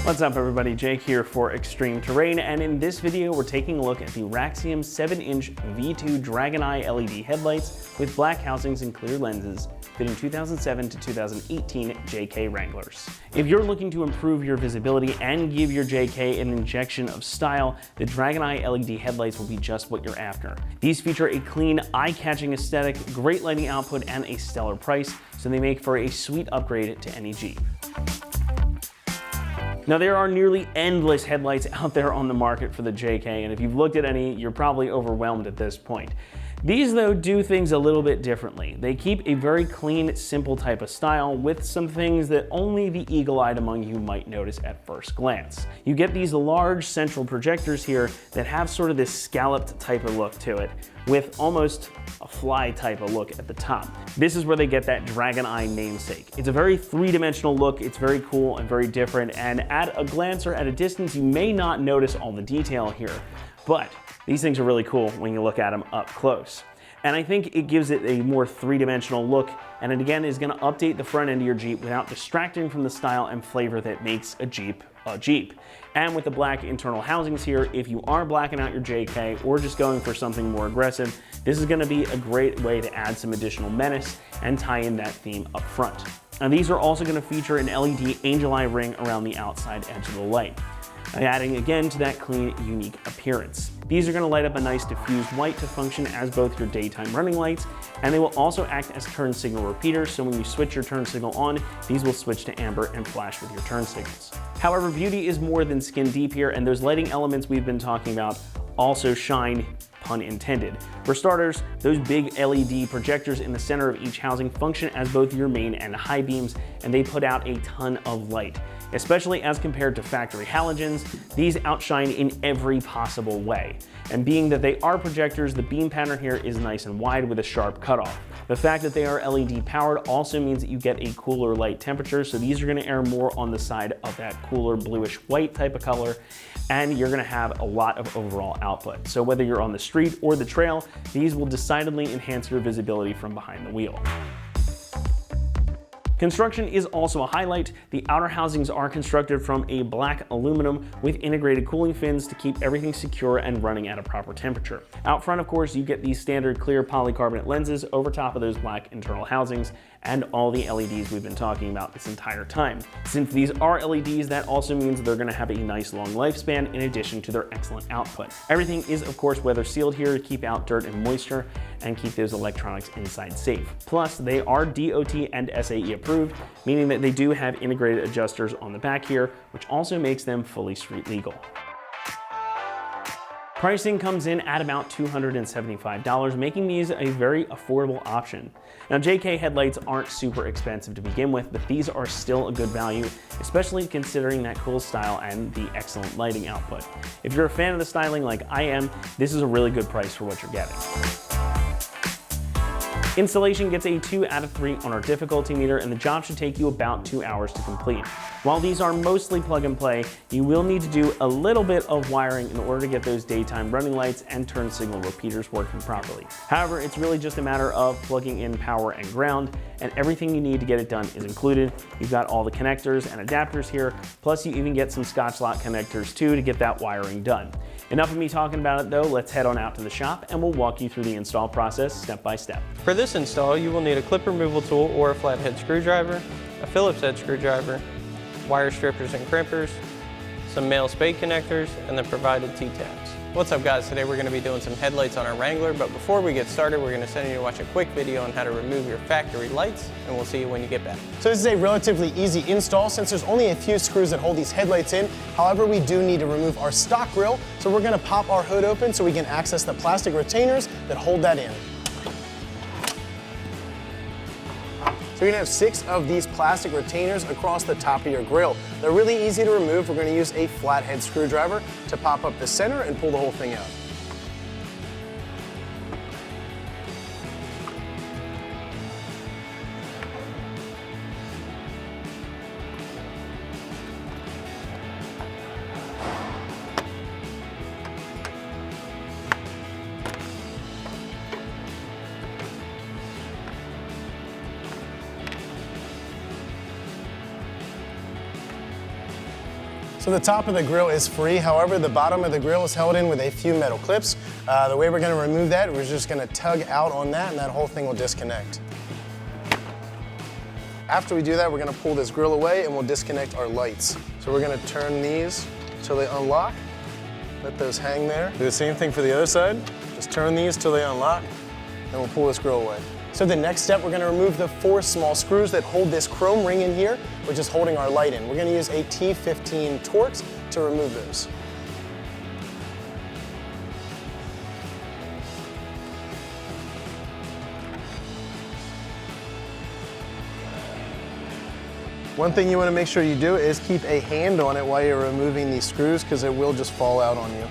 What's up everybody, Jake here for Extreme Terrain, and in this video we're taking a look at the Raxium 7-inch V2 Dragon Eye LED headlights with black housings and clear lenses fitting 2007 to 2018 JK Wranglers. If you're looking to improve your visibility and give your JK an injection of style, the Dragon Eye LED headlights will be just what you're after. These feature a clean, eye-catching aesthetic, great lighting output, and a stellar price, so they make for a sweet upgrade to any Jeep. Now there are nearly endless headlights out there on the market for the JK, and if you've looked at any, you're probably overwhelmed at this point. These though do things a little bit differently. They keep a very clean, simple type of style with some things that only the eagle-eyed among you might notice at first glance. You get these large central projectors here that have sort of this scalloped type of look to it, with almost a fly type of look at the top. This is where they get that Dragon Eye namesake. It's a very three-dimensional look, it's very cool and very different, and at a glance or at a distance you may not notice all the detail here, but these things are really cool when you look at them up close. And I think it gives it a more three-dimensional look, and it again is gonna update the front end of your Jeep without distracting from the style and flavor that makes a Jeep a Jeep. And with the black internal housings here, if you are blacking out your JK or just going for something more aggressive, this is gonna be a great way to add some additional menace and tie in that theme up front. Now these are also gonna feature an LED angel eye ring around the outside edge of the light, adding again to that clean, unique appearance. These are going to light up a nice diffused white to function as both your daytime running lights, and they will also act as turn signal repeaters, so when you switch your turn signal on, these will switch to amber and flash with your turn signals. However, beauty is more than skin deep here, and those lighting elements we've been talking about also shine, pun intended. For starters, those big LED projectors in the center of each housing function as both your main and high beams, and they put out a ton of light. Especially as compared to factory halogens, these outshine in every possible way. And being that they are projectors, the beam pattern here is nice and wide with a sharp cutoff. The fact that they are LED powered also means that you get a cooler light temperature, so these are gonna err more on the side of that cooler bluish white type of color, and you're gonna have a lot of overall output. So whether you're on the street or the trail, these will decidedly enhance your visibility from behind the wheel. Construction is also a highlight. The outer housings are constructed from a black aluminum with integrated cooling fins to keep everything secure and running at a proper temperature. Out front, of course, you get these standard clear polycarbonate lenses over top of those black internal housings and all the LEDs we've been talking about this entire time. Since these are LEDs, that also means they're gonna have a nice long lifespan in addition to their excellent output. Everything is, of course, weather sealed here to keep out dirt and moisture and keep those electronics inside safe. Plus, they are DOT and SAE approved, meaning that they do have integrated adjusters on the back here, which also makes them fully street legal. Pricing comes in at about $275, making these a very affordable option. Now JK headlights aren't super expensive to begin with, but these are still a good value, especially considering that cool style and the excellent lighting output. If you're a fan of the styling like I am, this is a really good price for what you're getting. Installation gets a 2 out of 3 on our difficulty meter, and the job should take you about 2 hours to complete. While these are mostly plug and play, you will need to do a little bit of wiring in order to get those daytime running lights and turn signal repeaters working properly. However, it's really just a matter of plugging in power and ground, and everything you need to get it done is included. You've got all the connectors and adapters here, plus you even get some Scotch lock connectors too to get that wiring done. Enough of me talking about it though, let's head on out to the shop and we'll walk you through the install process step by step. For this install, you will need a clip removal tool or a flathead screwdriver, a Phillips head screwdriver, wire strippers and crimpers, some male spade connectors, and the provided T-tabs. What's up guys, today we're going to be doing some headlights on our Wrangler, but before we get started we're going to send you to watch a quick video on how to remove your factory lights, and we'll see you when you get back. So this is a relatively easy install since there's only a few screws that hold these headlights in. However, we do need to remove our stock grille, so we're going to pop our hood open so we can access the plastic retainers that hold that in. So you're gonna have 6 of these plastic retainers across the top of your grille. They're really easy to remove. We're gonna use a flathead screwdriver to pop up the center and pull the whole thing out. So the top of the grill is free, however, the bottom of the grill is held in with a few metal clips. The way we're gonna remove that, we're just gonna tug out on that and that whole thing will disconnect. After we do that, we're gonna pull this grill away and we'll disconnect our lights. So we're gonna turn these till they unlock. Let those hang there. Do the same thing for the other side. Just turn these till they unlock, and we'll pull this grill away. So the next step, we're gonna remove the 4 small screws that hold this chrome ring in here, which is holding our light in. We're gonna use a T15 Torx to remove those. One thing you want to make sure you do is keep a hand on it while you're removing these screws because it will just fall out on you.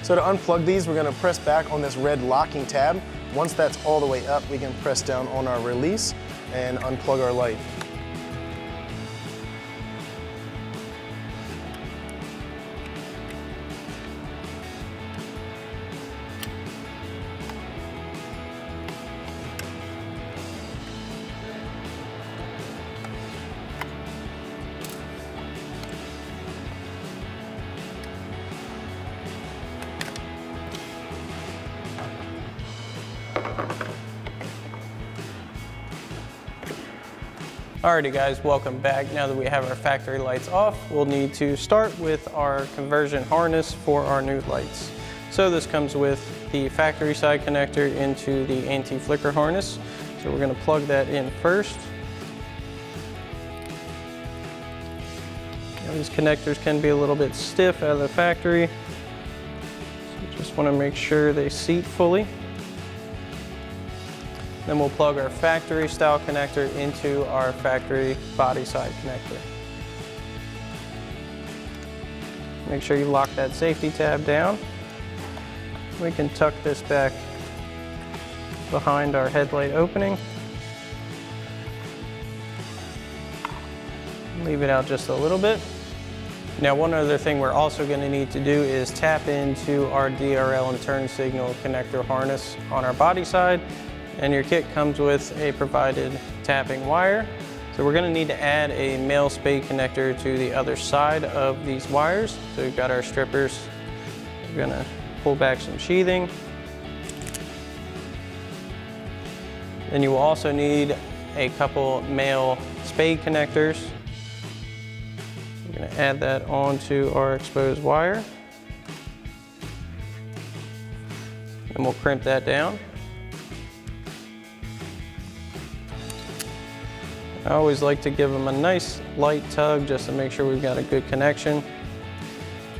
So to unplug these, we're going to press back on this red locking tab. Once that's all the way up, we can press down on our release and unplug our light. Alrighty guys, welcome back. Now that we have our factory lights off, we'll need to start with our conversion harness for our new lights. So this comes with the factory side connector into the anti-flicker harness. So we're going to plug that in first. Now, these connectors can be a little bit stiff out of the factory. So just want to make sure they seat fully. Then we'll plug our factory style connector into our factory body side connector. Make sure you lock that safety tab down. We can tuck this back behind our headlight opening. Leave it out just a little bit. Now, one other thing we're also going to need to do is tap into our DRL and turn signal connector harness on our body side. And your kit comes with a provided tapping wire. So we're going to need to add a male spade connector to the other side of these wires. So we've got our strippers. We're going to pull back some sheathing. Then you will also need a couple male spade connectors. We're going to add that onto our exposed wire. And we'll crimp that down. I always like to give them a nice light tug just to make sure we've got a good connection.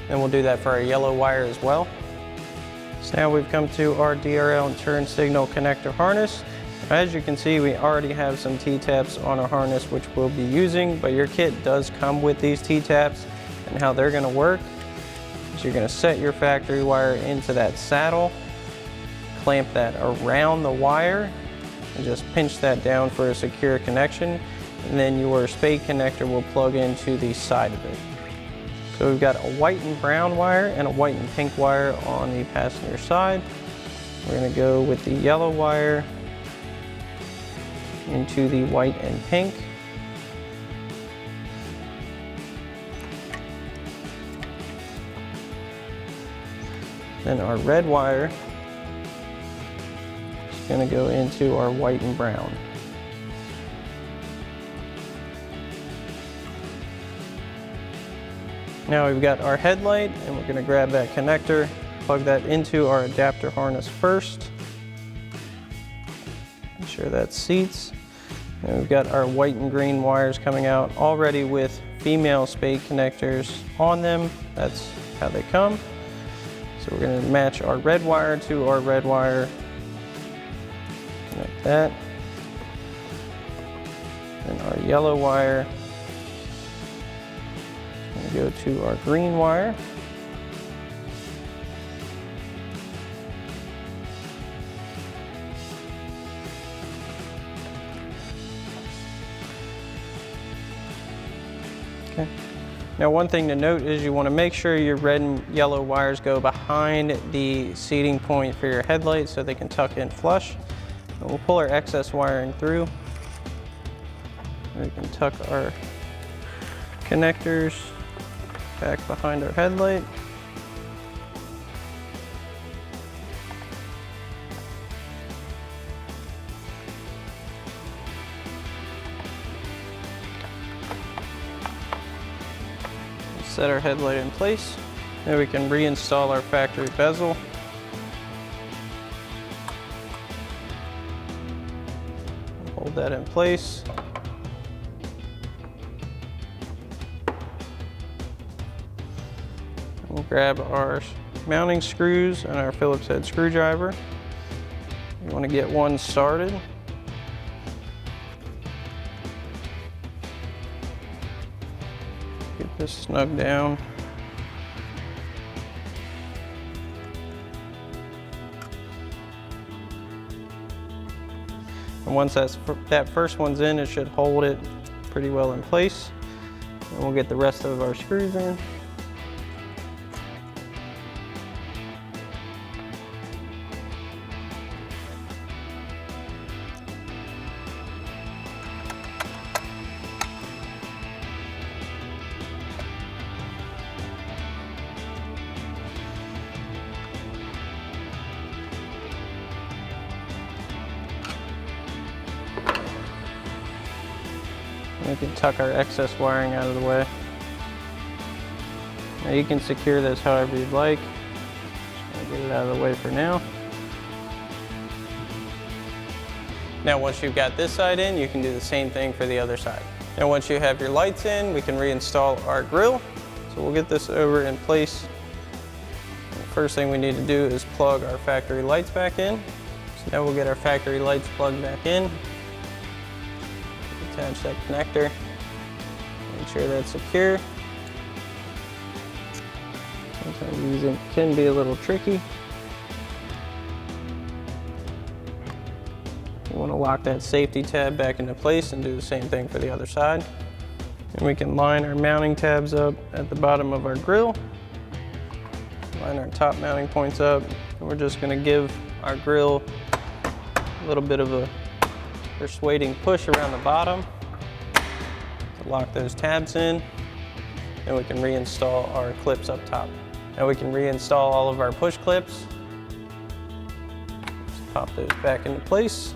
And we'll do that for our yellow wire as well. So now we've come to our DRL and turn signal connector harness. As you can see, we already have some T-taps on our harness which we'll be using, but your kit does come with these T-taps, and how they're going to work is you're going to set your factory wire into that saddle, clamp that around the wire, and just pinch that down for a secure connection, and then your spade connector will plug into the side of it. So we've got a white and brown wire and a white and pink wire on the passenger side. We're going to go with the yellow wire into the white and pink. Then our red wire going to go into our white and brown. Now we've got our headlight, and we're going to grab that connector, plug that into our adapter harness first. Make sure that seats. And we've got our white and green wires coming out already with female spade connectors on them. That's how they come. So we're going to match our red wire to our red wire. Like that. And our yellow wire is going to go to our green wire. Okay. Now, one thing to note is you want to make sure your red and yellow wires go behind the seating point for your headlight so they can tuck in flush. We'll pull our excess wiring through. We can tuck our connectors back behind our headlight. Set our headlight in place. Then we can reinstall our factory bezel. Hold that in place. We'll grab our mounting screws and our Phillips head screwdriver. You want to get one started. Get this snug down. And once that first one's in, it should hold it pretty well in place. And we'll get the rest of our screws in. We can tuck our excess wiring out of the way. Now you can secure this however you'd like. Just gonna get it out of the way for now. Now once you've got this side in, you can do the same thing for the other side. Now once you have your lights in, we can reinstall our grill. So we'll get this over in place. The first thing we need to do is plug our factory lights back in. So now we'll get our factory lights plugged back in. Attach that connector, make sure that's secure. Sometimes using it can be a little tricky. You want to lock that safety tab back into place and do the same thing for the other side. And we can line our mounting tabs up at the bottom of our grill. Line our top mounting points up, and we're just going to give our grill a little bit of a persuading push around the bottom to lock those tabs in. And we can reinstall our clips up top. Now we can reinstall all of our push clips. Just pop those back into place.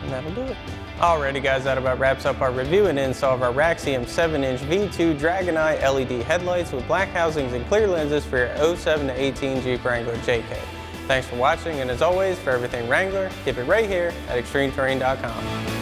And that'll do it. Alrighty guys, that about wraps up our review and install of our Raxium 7-inch V2 Dragon Eye LED headlights with black housings and clear lenses for your 07 to 18 Jeep Wrangler JK. Thanks for watching, and as always, for everything Wrangler, keep it right here at ExtremeTerrain.com.